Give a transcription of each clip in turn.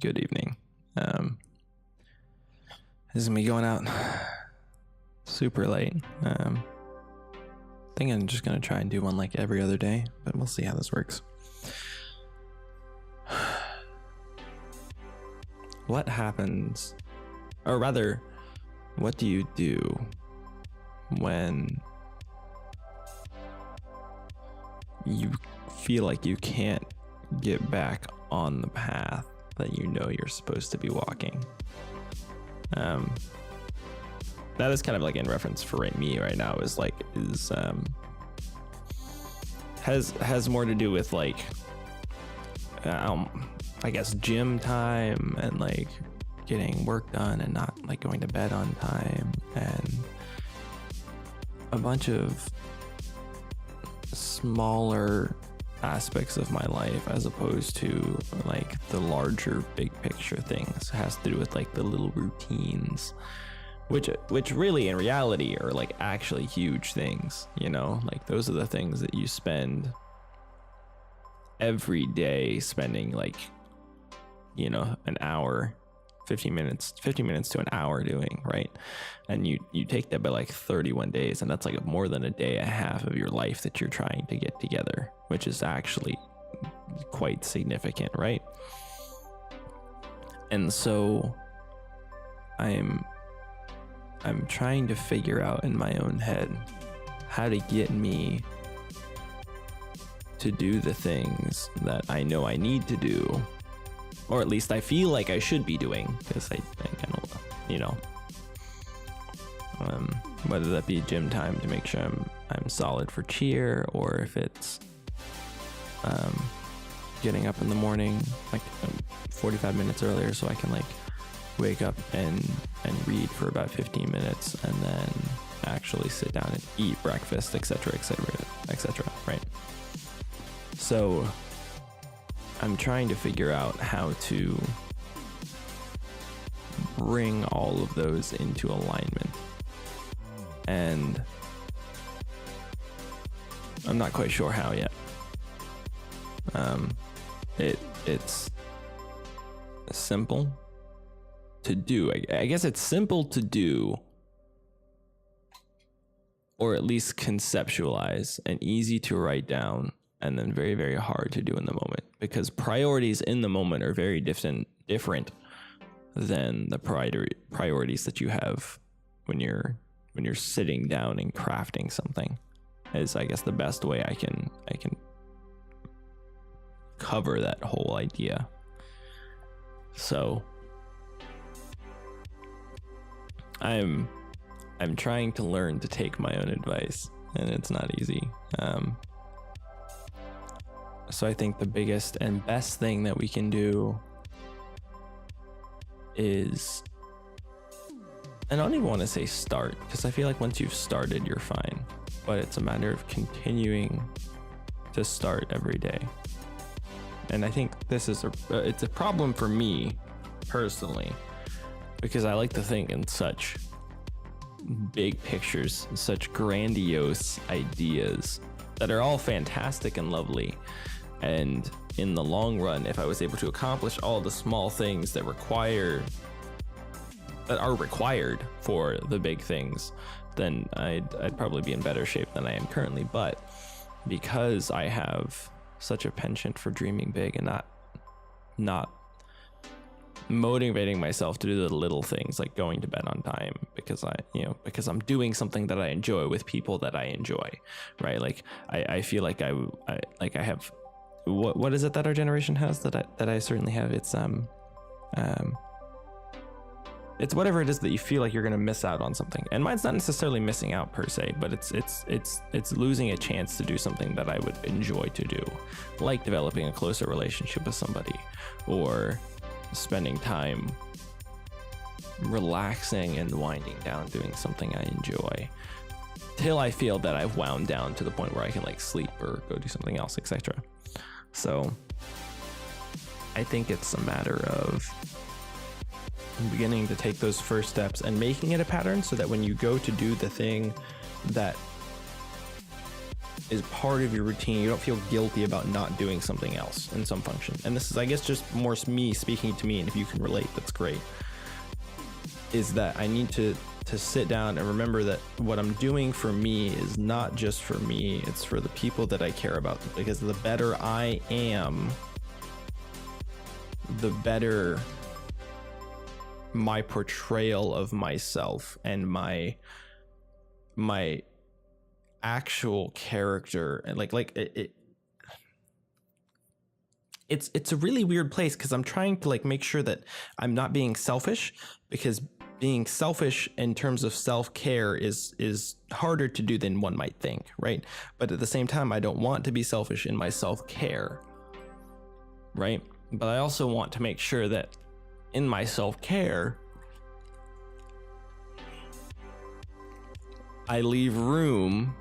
Good evening. This is me going out super late. I think I'm just gonna try and do one like every other day, but we'll see how this works. What happens, or rather, what do you do when you feel like you can't get back on the path that you know you're supposed to be walking? That is kind of like in reference for me right now has more to do with like I guess gym time and like getting work done and not like going to bed on time, and a bunch of smaller aspects of my life as opposed to like the larger big picture things. It has to do with like the little routines, which really in reality are like actually huge things, you know, like those are the things that you spend every day spending like, you know, an hour, 15 minutes to an hour doing, right? And you take that by like 31 days, and that's like more than a day and a half of your life that you're trying to get together, which is actually quite significant, right? And so I'm trying to figure out in my own head how to get me to do the things that I know I need to do, or at least I feel like I should be doing, because I kind of, you know, whether that be gym time to make sure I'm solid for cheer, or if it's getting up in the morning like 45 minutes earlier so I can like wake up and read for about 15 minutes and then actually sit down and eat breakfast, etc., right? So I'm trying to figure out how to bring all of those into alignment, and I'm not quite sure how yet. It's simple to do. I guess it's simple to do, or at least conceptualize, and easy to write down, and then very, very hard to do in the moment, because priorities in the moment are very different than the priorities that you have when you're sitting down and crafting something. Is I guess the best way I can cover that whole idea. So I'm trying to learn to take my own advice, and it's not easy. So I think the biggest and best thing that we can do is, and I don't even want to say start, because I feel like once you've started, you're fine. But it's a matter of continuing to start every day. And I think this is it's a problem for me personally, because I like to think in such big pictures, such grandiose ideas that are all fantastic and lovely. And in the long run, if I was able to accomplish all the small things that are required for the big things, then I'd probably be in better shape than I am currently. But because I have such a penchant for dreaming big and not motivating myself to do the little things like going to bed on time because I'm doing something that I enjoy with people that I enjoy, right? Like I feel like I have, what is it that our generation has that I certainly have? It's whatever it is that you feel like you're going to miss out on something. And mine's not necessarily missing out per se, but it's losing a chance to do something that I would enjoy to do, like developing a closer relationship with somebody, or spending time relaxing and winding down doing something I enjoy, till I feel that I've wound down to the point where I can like sleep or go do something else, etc. So I think it's a matter of beginning to take those first steps and making it a pattern, so that when you go to do the thing that is part of your routine. You don't feel guilty about not doing something else in some function. And this is, I guess, just more me speaking to me, and if you can relate, that's great. Is that I need to sit down and remember that what I'm doing for me is not just for me, it's for the people that I care about. Because the better I am, the better my portrayal of myself and my actual character, and it's a really weird place, because I'm trying to like make sure that I'm not being selfish, because being selfish in terms of self-care is harder to do than one might think, right? But at the same time, I don't want to be selfish in my self-care, right? But I also want to make sure that in my self-care, I leave room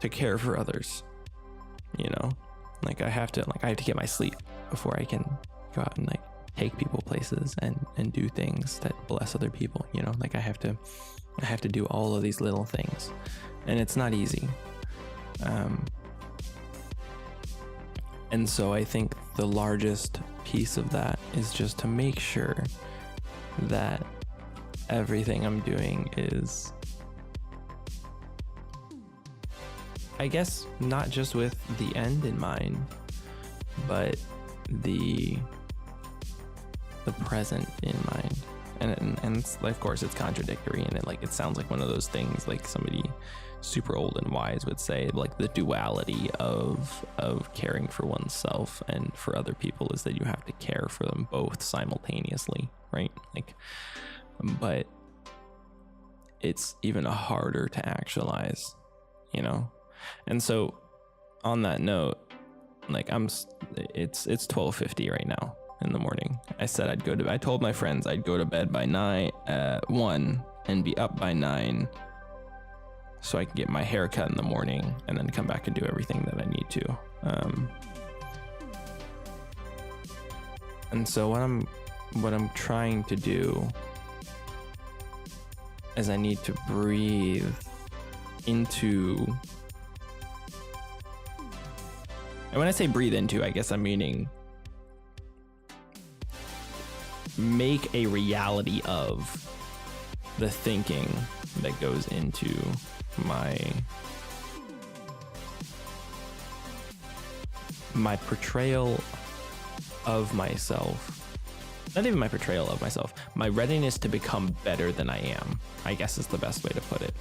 to care for others. You know, like I have to get my sleep before I can go out and like take people places and do things that bless other people. You know, like I have to do all of these little things, and it's not easy. And so I think the largest piece of that is just to make sure that everything I'm doing is, I guess, not just with the end in mind, but the present in mind. And it's, of course it's contradictory, and it sounds like one of those things like somebody super old and wise would say, like the duality of caring for oneself and for other people is that you have to care for them both simultaneously, right? Like, but it's even harder to actualize, you know? And so on that note, like it's 12:50 right now in the morning. I told my friends I'd go to bed by 1 and be up by 9 so I can get my hair cut in the morning and then come back and do everything that I need to. And so what I'm trying to do is I need to breathe into, and when I say breathe into, I guess I'm meaning make a reality of the thinking that goes into my portrayal of myself. Not even my portrayal of myself, my readiness to become better than I am, I guess is the best way to put it.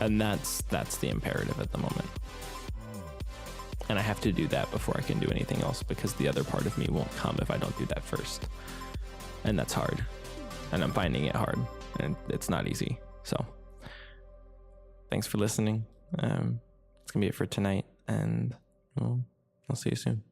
And that's the imperative at the moment. And I have to do that before I can do anything else, because the other part of me won't come if I don't do that first. And that's hard. And I'm finding it hard. And it's not easy. So thanks for listening. It's going to be it for tonight. And I'll see you soon.